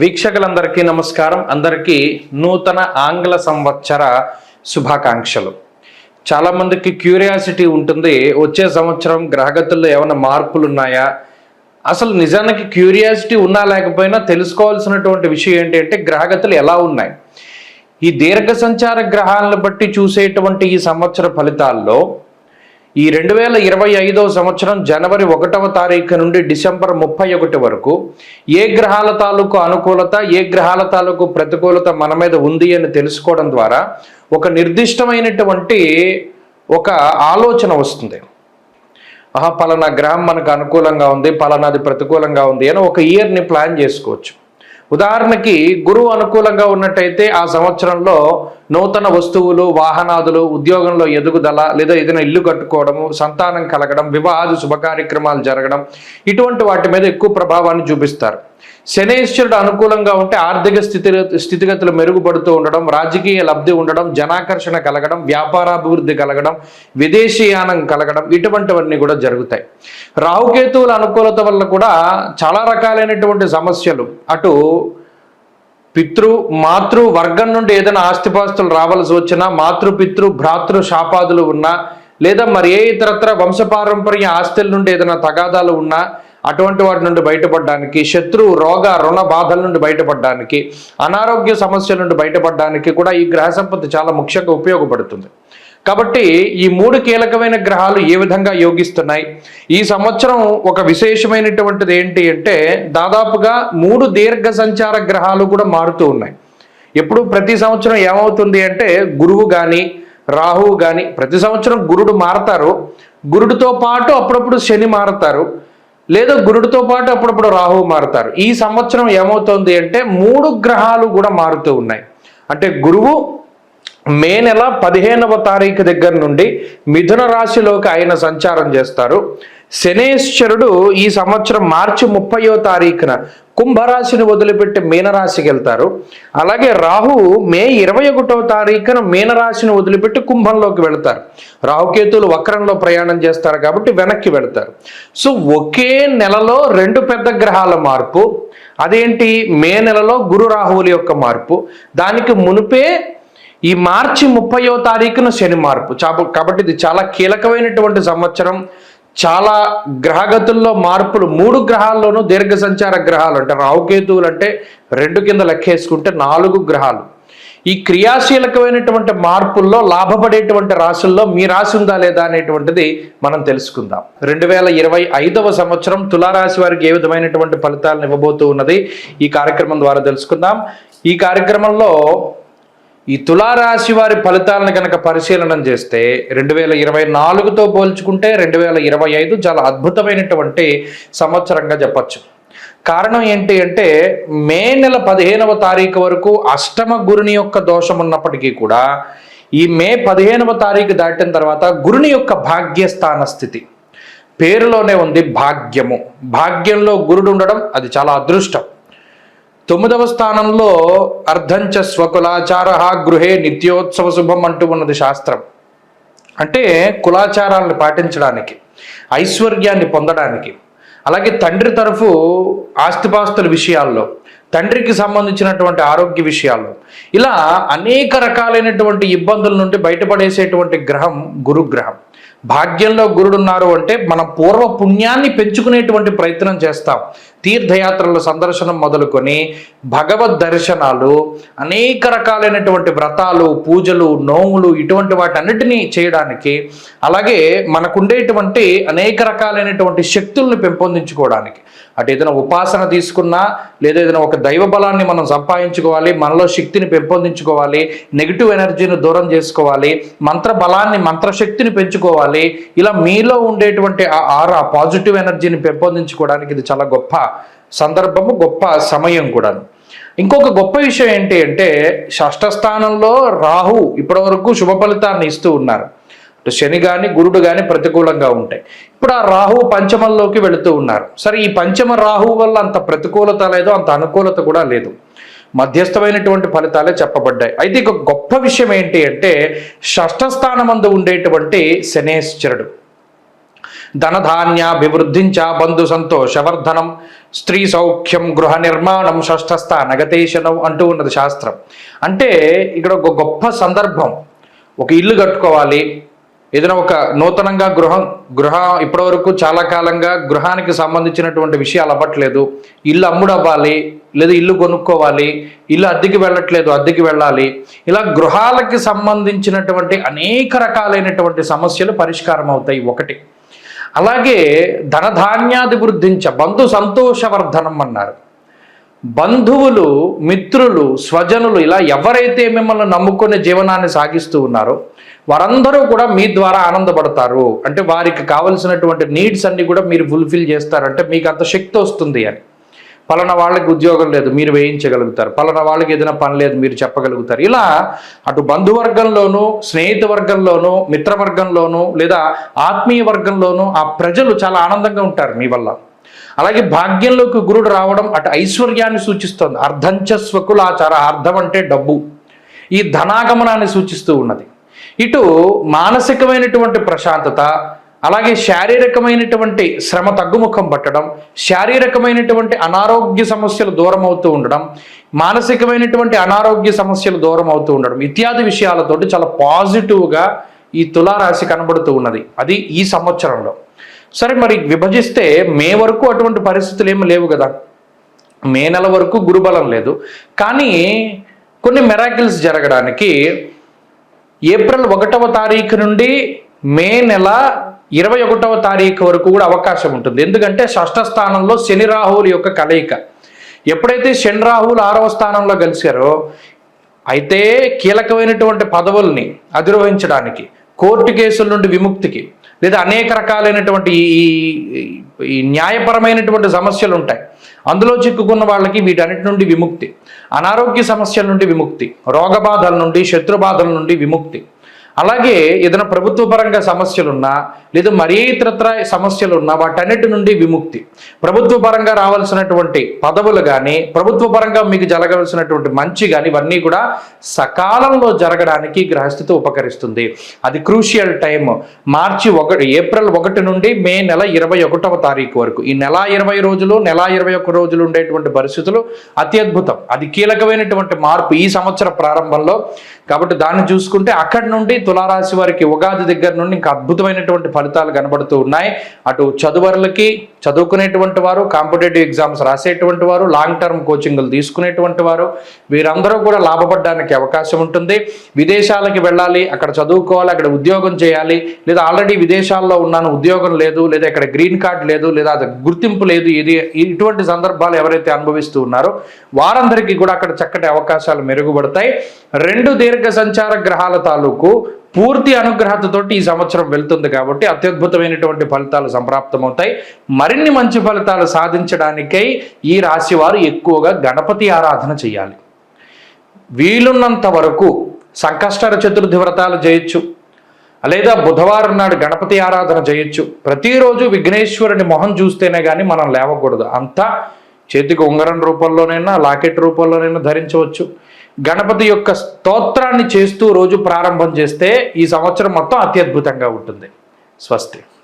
వీక్షకులందరికీ నమస్కారం. అందరికీ నూతన ఆంగ్ల సంవత్సర శుభాకాంక్షలు. చాలామందికి క్యూరియాసిటీ ఉంటుంది, వచ్చే సంవత్సరం గ్రహగతుల్లో ఏమైనా మార్పులు ఉన్నాయా? అసలు నిజానికి క్యూరియాసిటీ ఉన్నా లేకపోయినా తెలుసుకోవాల్సినటువంటి విషయం ఏంటంటే గ్రహగతులు ఎలా ఉన్నాయి. ఈ దీర్ఘ సంచార గ్రహాలను బట్టి చూసేటువంటి ఈ సంవత్సర ఫలితాల్లో ఈ 2025వ సంవత్సరం జనవరి 1వ తారీఖు నుండి డిసెంబర్ 31 వరకు ఏ గ్రహాల తాలూకు అనుకూలత, ఏ గ్రహాల తాలూకు ప్రతికూలత మన మీద ఉంది అని తెలుసుకోవడం ద్వారా ఒక నిర్దిష్టమైనటువంటి ఒక ఆలోచన వస్తుంది. పలానా గ్రహం మనకు అనుకూలంగా ఉంది, పలానాది ప్రతికూలంగా ఉంది అని ఒక ఇయర్ని ప్లాన్ చేసుకోవచ్చు. ఉదాహరణకి గురువు అనుకూలంగా ఉన్నట్టయితే ఆ సంవత్సరంలో నూతన వస్తువులు, వాహనాదులు, ఉద్యోగంలో ఎదుగుదల, లేదా ఏదైనా ఇల్లు కట్టుకోవడము, సంతానం కలగడం, వివాహాది శుభకార్యక్రమాలు జరగడం, ఇటువంటి వాటి మీద ఎక్కువ ప్రభావాన్ని చూపిస్తారు. శనేశ్వరుడు అనుకూలంగా ఉంటే ఆర్థిక స్థితిగతులు మెరుగుపడుతూ ఉండడం, రాజకీయ లబ్ధి ఉండడం, జనాకర్షణ కలగడం, వ్యాపారాభివృద్ధి కలగడం, విదేశీయానం కలగడం, ఇటువంటివన్నీ కూడా జరుగుతాయి. రాహుకేతువుల అనుకూలత వల్ల కూడా చాలా రకాలైనటువంటి సమస్యలు, అటు మాతృ వర్గం నుండి ఏదైనా ఆస్తిపాస్తులు రావాల్సి వచ్చినా, మాతృ భ్రాతృ శాపాదులు ఉన్నా, లేదా మరి ఏ ఇతరత్ర వంశపారంపర్య ఆస్తుల నుండి ఏదైనా తగాదాలు ఉన్నా అటువంటి వాటి నుండి బయటపడడానికి, శత్రు రోగ రుణ బాధల నుండి బయటపడడానికి, అనారోగ్య సమస్యల నుండి బయటపడడానికి కూడా ఈ గ్రహ సంపత్తి చాలా ముఖ్యంగా ఉపయోగపడుతుంది. కాబట్టి ఈ 3 కీలకమైన గ్రహాలు ఏ విధంగా యోగిస్తున్నాయి, ఈ సంవత్సరం ఒక విశేషమైనటువంటిది ఏంటి అంటే దాదాపుగా 3 దీర్ఘ సంచార గ్రహాలు కూడా మారుతూ ఉన్నాయి. ఎప్పుడు ప్రతి సంవత్సరం ఏమవుతుంది అంటే గురువు కానీ రాహువు కానీ, ప్రతి సంవత్సరం గురుడు మారతారు, గురుడితో పాటు అప్పుడప్పుడు శని మారతారు, లేదా గురుడితో పాటు అప్పుడప్పుడు రాహువు మారుతారు. ఈ సంవత్సరం ఏమవుతుంది అంటే 3 గ్రహాలు కూడా మారుతూ ఉన్నాయి. అంటే గురువు మే నెల 15వ తారీఖు దగ్గర నుండి మిథున రాశిలోకి ఆయన సంచారం చేస్తారు. శనేశ్వరుడు ఈ సంవత్సరం మార్చి 30వ తారీఖున కుంభరాశిని వదిలిపెట్టి మీనరాశికి వెళ్తారు. అలాగే రాహువు మే 21వ తారీఖున మీనరాశిని వదిలిపెట్టి కుంభంలోకి వెళ్తారు. రాహుకేతువులు వక్రంలో ప్రయాణం చేస్తారు కాబట్టి వెనక్కి వెళ్తారు. సో ఒకే నెలలో 2 పెద్ద గ్రహాల మార్పు. అదేంటి? మే నెలలో గురు రాహువుల యొక్క మార్పు, దానికి మునిపే ఈ మార్చి 30వ తారీఖున శని మార్పు. కాబట్టి ఇది చాలా కీలకమైనటువంటి సంవత్సరం. చాలా గ్రహగతుల్లో మార్పులు, 3 గ్రహాల్లోనూ దీర్ఘ సంచార గ్రహాలు, అంటే రాహుకేతువులు అంటే 2 కింద లెక్కేసుకుంటే 4 గ్రహాలు. ఈ క్రియాశీలకమైనటువంటి మార్పుల్లో లాభపడేటువంటి రాశుల్లో మీ రాశి ఉందా లేదా అనేటువంటిది మనం తెలుసుకుందాం. 2025వ సంవత్సరం తులారాశి వారికి ఏ విధమైనటువంటి ఫలితాలను ఇవ్వబోతూ ఉన్నది ఈ కార్యక్రమం ద్వారా తెలుసుకుందాం. ఈ కార్యక్రమంలో ఈ తులారాశి వారి ఫలితాలను కనుక పరిశీలన చేస్తే 2024తో పోల్చుకుంటే 2025 చాలా అద్భుతమైనటువంటి సంవత్సరంగా చెప్పచ్చు. కారణం ఏంటి అంటే మే నెల 15వ తారీఖు వరకు అష్టమ గురుని యొక్క దోషం ఉన్నప్పటికీ కూడా ఈ మే 15వ తారీఖు దాటిన తర్వాత గురుని యొక్క భాగ్యస్థాన స్థితి పేరులోనే ఉంది, భాగ్యము. భాగ్యంలో గురుడు ఉండడం అది చాలా అదృష్టం. 9వ స్థానంలో అర్ధంచ స్వకులాచార గృహే నిత్యోత్సవ శుభం అంటూ ఉన్నది శాస్త్రం. అంటే కులాచారాలను పాటించడానికి, ఐశ్వర్యాన్ని పొందడానికి, అలాగే తండ్రి తరఫు ఆస్తిపాస్తుల విషయాల్లో, తండ్రికి సంబంధించినటువంటి ఆరోగ్య విషయాల్లో, ఇలా అనేక రకాలైనటువంటి ఇబ్బందుల నుండి బయటపడేసేటువంటి గ్రహం గురుగ్రహం. భాగ్యంలో గురుడున్నారు అంటే మనం పూర్వ పుణ్యాన్ని పెంచుకునేటువంటి ప్రయత్నం చేస్తాం. తీర్థయాత్రల సందర్శనం మొదలుకొని భగవద్ దర్శనాలు, అనేక రకాలైనటువంటి వ్రతాలు, పూజలు, నోములు, ఇటువంటి వాటన్నిటినీ చేయడానికి, అలాగే మనకుండేటువంటి అనేక రకాలైనటువంటి శక్తుల్ని పెంపొందించుకోవడానికి, అటు ఏదైనా ఉపాసన తీసుకున్నా, లేదా ఏదైనా ఒక దైవ బలాన్ని మనం సంపాదించుకోవాలి, మనలో శక్తిని పెంపొందించుకోవాలి, నెగిటివ్ ఎనర్జీని దూరం చేసుకోవాలి, మంత్ర బలాన్ని, మంత్రశక్తిని పెంచుకోవాలి, ఇలా మీలో ఉండేటువంటి ఆ పాజిటివ్ ఎనర్జీని పెంపొందించుకోవడానికి ఇది చాలా గొప్ప సందర్భము, గొప్ప సమయం కూడా. ఇంకొక గొప్ప విషయం ఏంటి అంటే షష్ఠ స్థానంలో రాహు ఇప్పటివరకు శుభ ఫలితాన్ని ఇస్తూ ఉన్నారు. శని కానీ గురుడు కానీ ప్రతికూలంగా ఉంటాయి. ఇప్పుడు ఆ రాహు పంచమంలోకి వెళుతూ ఉన్నారు. సరే, ఈ పంచమ రాహు వల్ల అంత ప్రతికూలత లేదు, అంత అనుకూలత కూడా లేదు, మధ్యస్థమైనటువంటి ఫలితాలే చెప్పబడ్డాయి. అయితే ఇక గొప్ప విషయం ఏంటి అంటే షష్ఠ స్థానమందు ఉండేటువంటి శనేశ్వరుడు ధనధాన్యాభివృద్ధించ బంధు సంతోషవర్ధనం స్త్రీ సౌఖ్యం గృహ నిర్మాణం షష్ఠస్థ నగతేశనం అంటూ ఉన్నది శాస్త్రం. అంటే ఇక్కడ ఒక గొప్ప సందర్భం. ఒక ఇల్లు కట్టుకోవాలి, ఏదైనా ఒక నూతనంగా గృహం ఇప్పటివరకు చాలా కాలంగా గృహానికి సంబంధించినటువంటి విషయాలు అవ్వట్లేదు, ఇల్లు అమ్ముడవ్వాలి లేదా ఇల్లు కొనుక్కోవాలి, ఇల్లు అద్దెకి వెళ్ళట్లేదు అద్దెకి వెళ్ళాలి, ఇలా గృహాలకి సంబంధించినటువంటి అనేక రకాలైనటువంటి సమస్యలు పరిష్కారం అవుతాయి ఒకటి. అలాగే ధనధాన్యాభివృద్ధించ బంధు సంతోషవర్ధనం అన్నారు. బంధువులు, మిత్రులు, స్వజనులు ఇలా ఎవరైతే మిమ్మల్ని నమ్ముకునే జీవనాన్ని సాగిస్తూ ఉన్నారో వారందరూ కూడా మీ ద్వారా ఆనందపడతారు. అంటే వారికి కావలసినటువంటి నీడ్స్ అన్ని కూడా మీరు ఫుల్ఫిల్ చేస్తారంటే మీకు అంత శక్తి వస్తుంది అని. పలానా వాళ్ళకి ఉద్యోగం లేదు, మీరు వేయించగలుగుతారు. పలానా వాళ్ళకి ఏదైనా పని లేదు, మీరు చెప్పగలుగుతారు. ఇలా అటు బంధువర్గంలోనూ, స్నేహిత వర్గంలోనూ, మిత్రవర్గంలోనూ లేదా ఆత్మీయ వర్గంలోనూ ఆ ప్రజలు చాలా ఆనందంగా ఉంటారు మీ వల్ల. అలాగే భాగ్యంలోకి గురుడు రావడం అటు ఐశ్వర్యాన్ని సూచిస్తుంది. అర్ధంచ స్వకులాచార, అర్థం అంటే డబ్బు, ఈ ధనాగమనాన్ని సూచిస్తూ ఉన్నది. ఇటు మానసికమైనటువంటి ప్రశాంతత, అలాగే శారీరకమైనటువంటి శ్రమ తగ్గుముఖం పట్టడం, శారీరకమైనటువంటి అనారోగ్య సమస్యలు దూరం అవుతూ ఉండడం, మానసికమైనటువంటి అనారోగ్య సమస్యలు దూరం అవుతూ ఉండడం ఇత్యాది విషయాలతోటి చాలా పాజిటివ్గా ఈ తులారాశి కనబడుతూ ఉన్నది. అది ఈ సంవత్సరంలో. సరే, మరి విభజిస్తే మే వరకు అటువంటి పరిస్థితులు ఏమి లేవు కదా. మే నెల వరకు గురుబలం లేదు, కానీ కొన్ని మెరాకిల్స్ జరగడానికి ఏప్రిల్ 1వ తారీఖు నుండి మే నెల 21వ తారీఖు వరకు కూడా అవకాశం ఉంటుంది. ఎందుకంటే షష్ఠ స్థానంలో శని రాహువుల యొక్క కలయిక. ఎప్పుడైతే శని రాహువులు 6వ స్థానంలో కలిశారో అయితే కీలకమైనటువంటి పదవుల్ని అధిరోహించడానికి, కోర్టు కేసుల నుండి విముక్తికి, లేదా అనేక రకాలైనటువంటి ఈ న్యాయపరమైనటువంటి సమస్యలు ఉంటాయి, అందులో చిక్కుకున్న వాళ్ళకి వీటన్నిటి నుండి విముక్తి, అనారోగ్య సమస్యల నుండి విముక్తి, రోగబాధల నుండి, శత్రుబాధల నుండి విముక్తి, అలాగే ఏదైనా ప్రభుత్వ పరంగా సమస్యలున్నా లేదా మరీ ఇతరత్ర సమస్యలున్నా వాటన్నిటి నుండి విముక్తి, ప్రభుత్వ పరంగా రావాల్సినటువంటి పదవులు కానీ, ప్రభుత్వ పరంగా మీకు జరగవలసినటువంటి మంచి కానీ ఇవన్నీ కూడా సకాలంలో జరగడానికి గ్రహస్థితి ఉపకరిస్తుంది. అది క్రూషియల్ టైం. ఏప్రిల్ 1 నుండి మే నెల 21వ తారీఖు వరకు ఈ నెల 20 రోజులు, నెల 21 రోజులు ఉండేటువంటి పరిస్థితులు అత్యద్భుతం. అది కీలకమైనటువంటి మార్పు ఈ సంవత్సర ప్రారంభంలో. కాబట్టి దాన్ని చూసుకుంటే అక్కడి నుండి తులారాశి వారికి ఉగాది దగ్గర నుండి ఇంకా అద్భుతమైనటువంటి ఫలితాలు కనబడుతూ ఉన్నాయి. అటు చదువులకి, చదువుకునేటువంటి వారు, కాంపిటేటివ్ ఎగ్జామ్స్ రాసేటువంటి వారు, లాంగ్ టర్మ్ కోచింగ్లు తీసుకునేటువంటి వారు, వీరందరూ కూడా లాభపడడానికి అవకాశం ఉంటుంది. విదేశాలకి వెళ్ళాలి, అక్కడ చదువుకోవాలి, అక్కడ ఉద్యోగం చేయాలి, లేదా ఆల్రెడీ విదేశాల్లో ఉన్నాను ఉద్యోగం లేదు, లేదా ఇక్కడ గ్రీన్ కార్డ్ లేదు, లేదా అది గుర్తింపు లేదు, ఇటువంటి సందర్భాలు ఎవరైతే అనుభవిస్తూ ఉన్నారో వారందరికీ కూడా అక్కడ చక్కటి అవకాశాలు మెరుగుపడతాయి. 2 దీర్ఘ సంచార గ్రహాల తాలూకు పూర్తి అనుగ్రహతతోటి ఈ సంవత్సరం వెళ్తుంది కాబట్టి అత్యద్భుతమైనటువంటి ఫలితాలు సంప్రాప్తమవుతాయి. మరిన్ని మంచి ఫలితాలు సాధించడానికై ఈ రాశి వారు ఎక్కువగా గణపతి ఆరాధన చేయాలి. వీలున్నంత వరకు సంకష్టర చతుర్థి వ్రతాలు చేయొచ్చు, లేదా బుధవారం నాడు గణపతి ఆరాధన చేయొచ్చు. ప్రతిరోజు విఘ్నేశ్వరుని మొహం చూస్తేనే కానీ మనం లేవకూడదు. అంతా చేతికి ఉంగరం రూపంలోనైనా, లాకెట్ రూపంలోనైనా ధరించవచ్చు. గణపతి యొక్క స్తోత్రాన్ని చేస్తూ రోజు ప్రారంభం చేస్తే ఈ సంవత్సరం మొత్తం అత్యద్భుతంగా ఉంటుంది. స్వస్తి.